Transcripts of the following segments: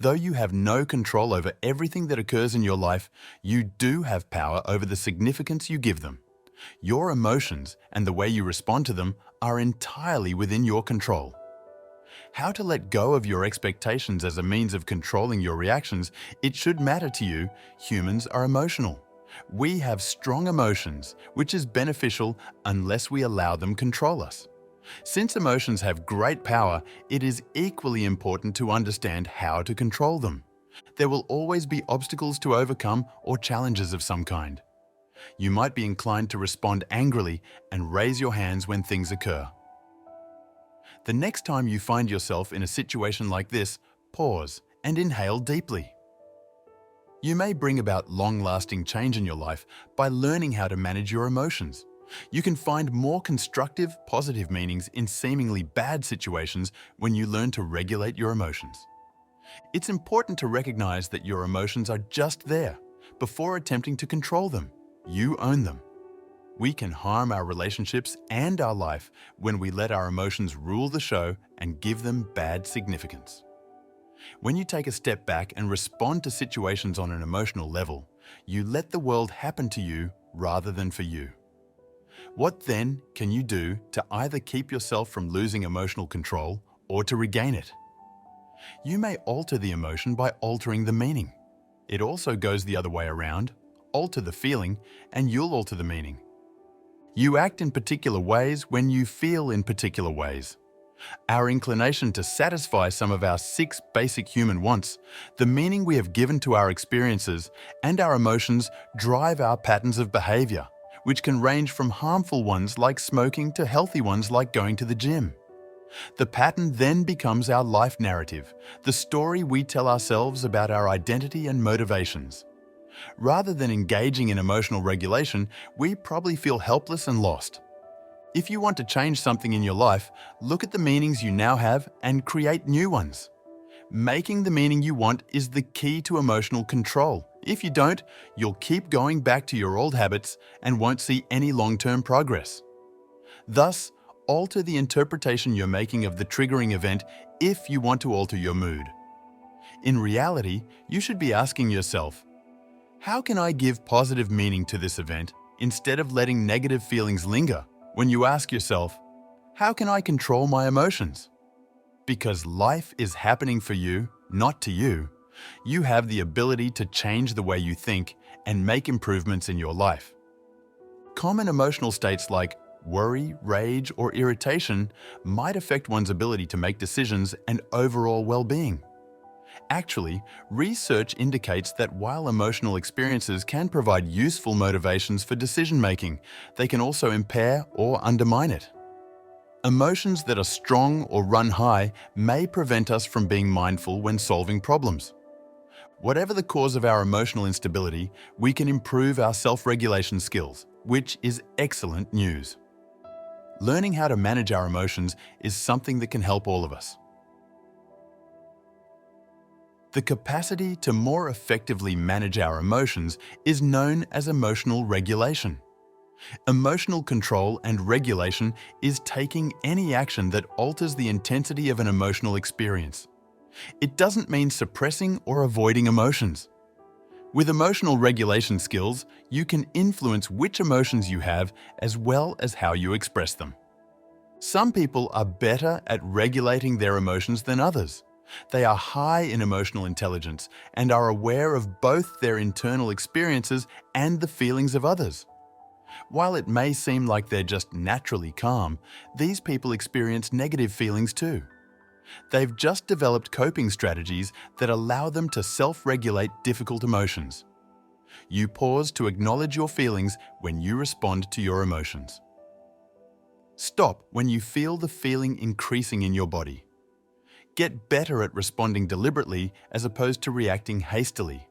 Though you have no control over everything that occurs in your life, you do have power over the significance you give them. Your emotions and the way you respond to them are entirely within your control. How to let go of your expectations as a means of controlling your reactions, it should matter to you. Humans are emotional. We have strong emotions, which is beneficial unless we allow them control us. Since emotions have great power, it is equally important to understand how to control them. There will always be obstacles to overcome or challenges of some kind. You might be inclined to respond angrily and raise your hands when things occur. The next time you find yourself in a situation like this, pause and inhale deeply. You may bring about long-lasting change in your life by learning how to manage your emotions. You can find more constructive, positive meanings in seemingly bad situations when you learn to regulate your emotions. It's important to recognize that your emotions are just there. Before attempting to control them, you own them. We can harm our relationships and our life when we let our emotions rule the show and give them bad significance. When you take a step back and respond to situations on an emotional level, you let the world happen to you rather than for you. What then can you do to either keep yourself from losing emotional control or to regain it? You may alter the emotion by altering the meaning. It also goes the other way around. Alter the feeling and you'll alter the meaning. You act in particular ways when you feel in particular ways. Our inclination to satisfy some of our 6 basic human wants, the meaning we have given to our experiences, and our emotions drive our patterns of behavior, which can range from harmful ones like smoking to healthy ones like going to the gym. The pattern then becomes our life narrative, the story we tell ourselves about our identity and motivations. Rather than engaging in emotional regulation, we probably feel helpless and lost. If you want to change something in your life, look at the meanings you now have and create new ones. Making the meaning you want is the key to emotional control. If you don't, you'll keep going back to your old habits and won't see any long-term progress. Thus, alter the interpretation you're making of the triggering event if you want to alter your mood. In reality, you should be asking yourself, how can I give positive meaning to this event instead of letting negative feelings linger? When you ask yourself, how can I control my emotions? Because life is happening for you, not to you, you have the ability to change the way you think and make improvements in your life. Common emotional states like worry, rage, or irritation might affect one's ability to make decisions and overall well-being. Actually, research indicates that while emotional experiences can provide useful motivations for decision-making, they can also impair or undermine it. Emotions that are strong or run high may prevent us from being mindful when solving problems. Whatever the cause of our emotional instability, we can improve our self-regulation skills, which is excellent news. Learning how to manage our emotions is something that can help all of us. The capacity to more effectively manage our emotions is known as emotional regulation. Emotional control and regulation is taking any action that alters the intensity of an emotional experience. It doesn't mean suppressing or avoiding emotions. With emotional regulation skills, you can influence which emotions you have as well as how you express them. Some people are better at regulating their emotions than others. They are high in emotional intelligence and are aware of both their internal experiences and the feelings of others. While it may seem like they're just naturally calm, these people experience negative feelings too. They've just developed coping strategies that allow them to self-regulate difficult emotions. You pause to acknowledge your feelings when you respond to your emotions. Stop when you feel the feeling increasing in your body. Get better at responding deliberately as opposed to reacting hastily.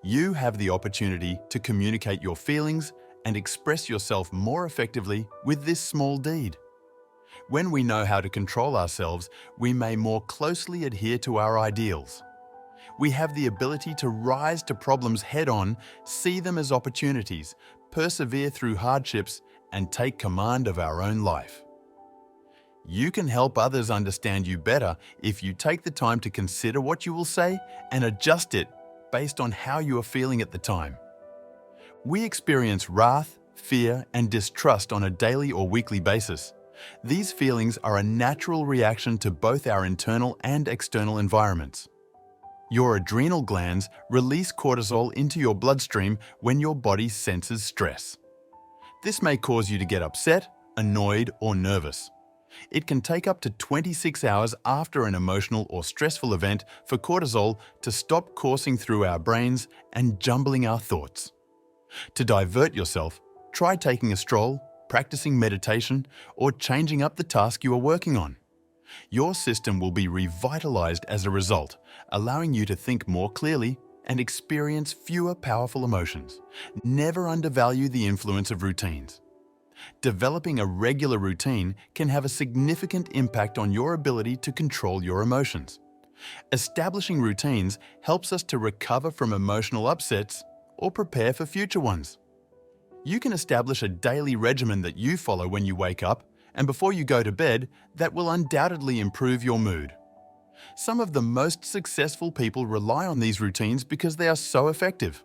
You have the opportunity to communicate your feelings and express yourself more effectively with this small deed. When we know how to control ourselves, we may more closely adhere to our ideals. We have the ability to rise to problems head-on, see them as opportunities, persevere through hardships, and take command of our own life. You can help others understand you better if you take the time to consider what you will say and adjust it based on how you are feeling at the time. We experience wrath, fear, and distrust on a daily or weekly basis. These feelings are a natural reaction to both our internal and external environments. Your adrenal glands release cortisol into your bloodstream when your body senses stress. This may cause you to get upset, annoyed, or nervous. It can take up to 26 hours after an emotional or stressful event for cortisol to stop coursing through our brains and jumbling our thoughts. To divert yourself, try taking a stroll, practicing meditation, or changing up the task you are working on. Your system will be revitalized as a result, allowing you to think more clearly and experience fewer powerful emotions. Never undervalue the influence of routines. Developing a regular routine can have a significant impact on your ability to control your emotions. Establishing routines helps us to recover from emotional upsets or prepare for future ones. You can establish a daily regimen that you follow when you wake up and before you go to bed that will undoubtedly improve your mood. Some of the most successful people rely on these routines because they are so effective.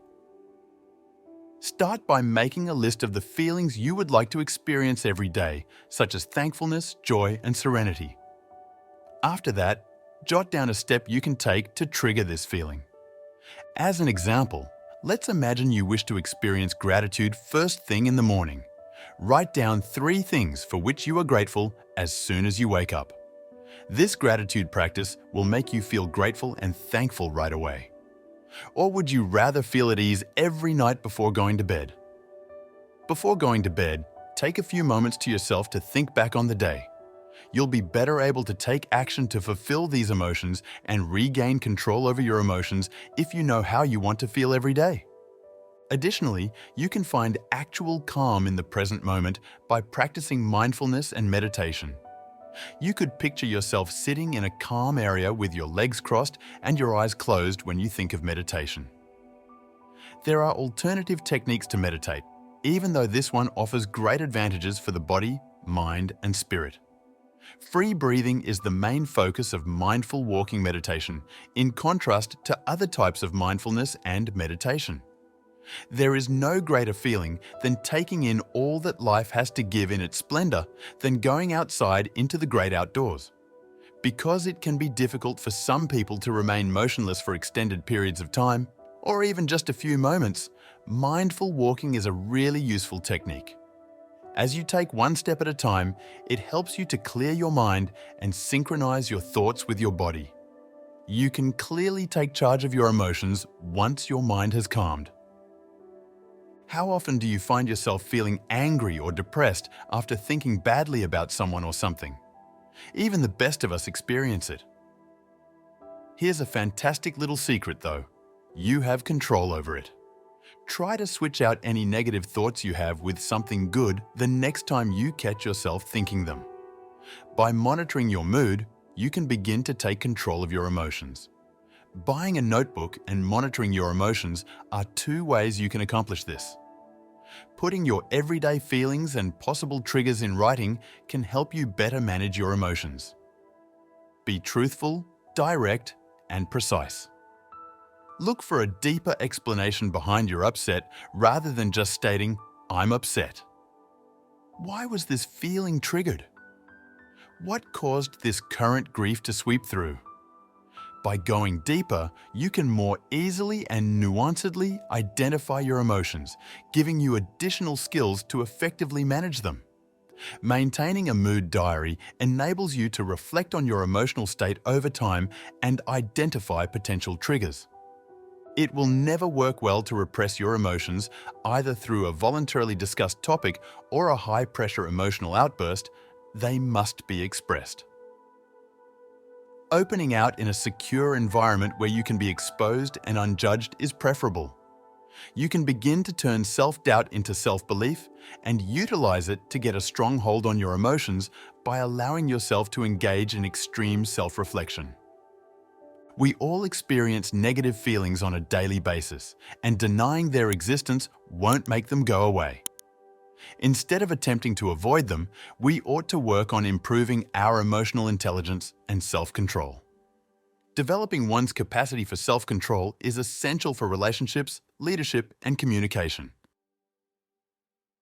Start by making a list of the feelings you would like to experience every day, such as thankfulness, joy, and serenity. After that, jot down a step you can take to trigger this feeling. As an example, let's imagine you wish to experience gratitude first thing in the morning. Write down 3 things for which you are grateful as soon as you wake up. This gratitude practice will make you feel grateful and thankful right away. Or would you rather feel at ease every night before going to bed? Before going to bed, take a few moments to yourself to think back on the day. You'll be better able to take action to fulfill these emotions and regain control over your emotions if you know how you want to feel every day. Additionally, you can find actual calm in the present moment by practicing mindfulness and meditation. You could picture yourself sitting in a calm area with your legs crossed and your eyes closed when you think of meditation. There are alternative techniques to meditate, even though this one offers great advantages for the body, mind, and spirit. Free breathing is the main focus of mindful walking meditation, in contrast to other types of mindfulness and meditation. There is no greater feeling than taking in all that life has to give in its splendor than going outside into the great outdoors. Because it can be difficult for some people to remain motionless for extended periods of time, or even just a few moments, mindful walking is a really useful technique. As you take one step at a time, it helps you to clear your mind and synchronize your thoughts with your body. You can clearly take charge of your emotions once your mind has calmed. How often do you find yourself feeling angry or depressed after thinking badly about someone or something? Even the best of us experience it. Here's a fantastic little secret though. You have control over it. Try to switch out any negative thoughts you have with something good the next time you catch yourself thinking them. By monitoring your mood, you can begin to take control of your emotions. Buying a notebook and monitoring your emotions are 2 ways you can accomplish this. Putting your everyday feelings and possible triggers in writing can help you better manage your emotions. Be truthful, direct, and precise. Look for a deeper explanation behind your upset rather than just stating, "I'm upset." Why was this feeling triggered? What caused this current grief to sweep through? By going deeper, you can more easily and nuancedly identify your emotions, giving you additional skills to effectively manage them. Maintaining a mood diary enables you to reflect on your emotional state over time and identify potential triggers. It will never work well to repress your emotions, either through a voluntarily discussed topic or a high-pressure emotional outburst. They must be expressed. Opening out in a secure environment where you can be exposed and unjudged is preferable. You can begin to turn self-doubt into self-belief and utilize it to get a strong hold on your emotions by allowing yourself to engage in extreme self-reflection. We all experience negative feelings on a daily basis, and denying their existence won't make them go away. Instead of attempting to avoid them, we ought to work on improving our emotional intelligence and self-control. Developing one's capacity for self-control is essential for relationships, leadership, and communication.